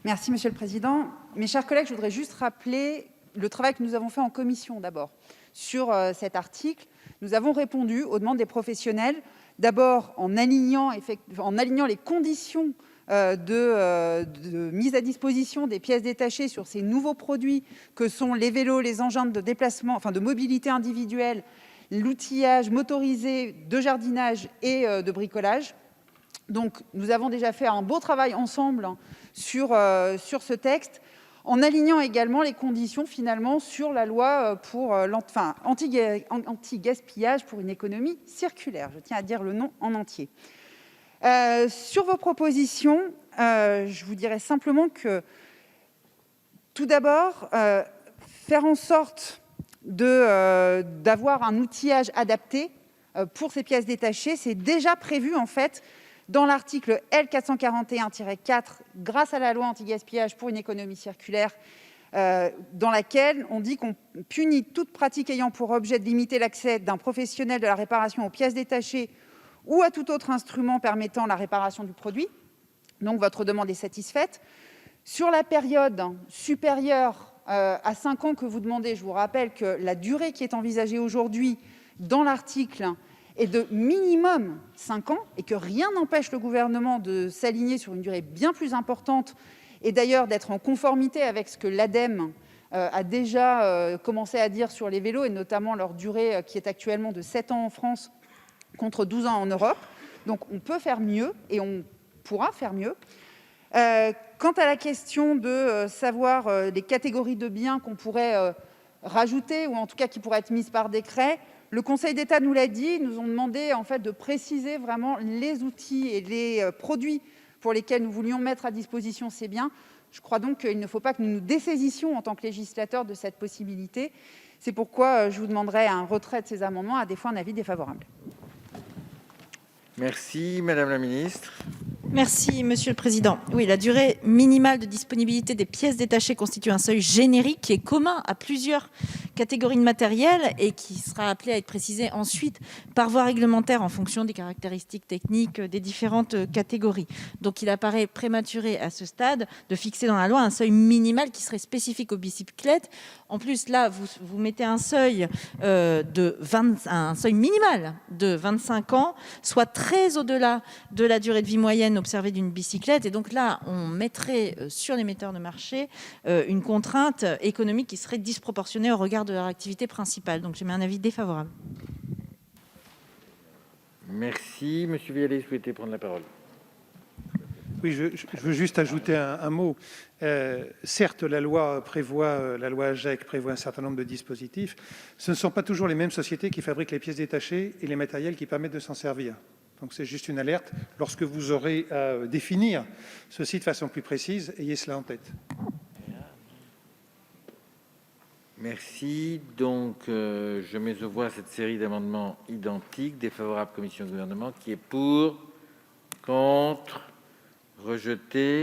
Merci, Monsieur le Président. Mes chers collègues, je voudrais juste rappeler le travail que nous avons fait en commission d'abord sur cet article. Nous avons répondu aux demandes des professionnels, d'abord en alignant les conditions de mise à disposition des pièces détachées sur ces nouveaux produits que sont les vélos, les engins de déplacement, enfin de mobilité individuelle, l'outillage motorisé de jardinage et de bricolage. Donc, nous avons déjà fait un beau travail ensemble sur ce texte, en alignant également les conditions finalement sur la loi pour anti-gaspillage pour une économie circulaire. Je tiens à dire le nom en entier. Sur vos propositions, je vous dirais simplement que, tout d'abord, faire en sorte d'avoir un outillage adapté pour ces pièces détachées, c'est déjà prévu en fait dans l'article L. 441-4, grâce à la loi anti-gaspillage pour une économie circulaire, dans laquelle on dit qu'on punit toute pratique ayant pour objet de limiter l'accès d'un professionnel de la réparation aux pièces détachées ou à tout autre instrument permettant la réparation du produit. Donc, votre demande est satisfaite. Sur la période supérieure à 5 ans que vous demandez, je vous rappelle que la durée qui est envisagée aujourd'hui dans l'article est de minimum 5 ans et que rien n'empêche le gouvernement de s'aligner sur une durée bien plus importante et d'ailleurs d'être en conformité avec ce que l'ADEME a déjà commencé à dire sur les vélos et notamment leur durée qui est actuellement de 7 ans en France contre 12 ans en Europe. Donc on peut faire mieux et on pourra faire mieux. Quant à la question de savoir les catégories de biens qu'on pourrait rajouter ou en tout cas qui pourraient être mises par décret, le Conseil d'État nous l'a dit, nous ont demandé en fait de préciser vraiment les outils et les produits pour lesquels nous voulions mettre à disposition ces biens. Je crois donc qu'il ne faut pas que nous nous dessaisissions en tant que législateurs de cette possibilité. C'est pourquoi je vous demanderai un retrait de ces amendements, à défaut un avis défavorable. Merci, Madame la Ministre. Merci, Monsieur le Président. Oui, la durée minimale de disponibilité des pièces détachées constitue un seuil générique qui est commun à plusieurs catégories de matériel et qui sera appelé à être précisé ensuite par voie réglementaire en fonction des caractéristiques techniques des différentes catégories. Donc, il apparaît prématuré à ce stade de fixer dans la loi un seuil minimal qui serait spécifique aux bicyclettes. En plus, là, vous mettez un seuil, un seuil minimal de 25 ans, soit très au-delà de la durée de vie moyenne observée d'une bicyclette. Et donc là, on mettrait sur les metteurs de marché une contrainte économique qui serait disproportionnée au regard de leur activité principale. Donc j'émets un avis défavorable. Merci. Monsieur Vialet, vous souhaitez prendre la parole? Oui, je veux juste ajouter un mot. Certes, la loi AGEC prévoit un certain nombre de dispositifs. Ce ne sont pas toujours les mêmes sociétés qui fabriquent les pièces détachées et les matériels qui permettent de s'en servir. Donc c'est juste une alerte. Lorsque vous aurez à définir ceci de façon plus précise, ayez cela en tête. Merci. Donc, je mets aux voix cette série d'amendements identiques, défavorables commission gouvernement, qui est pour, contre, rejeté.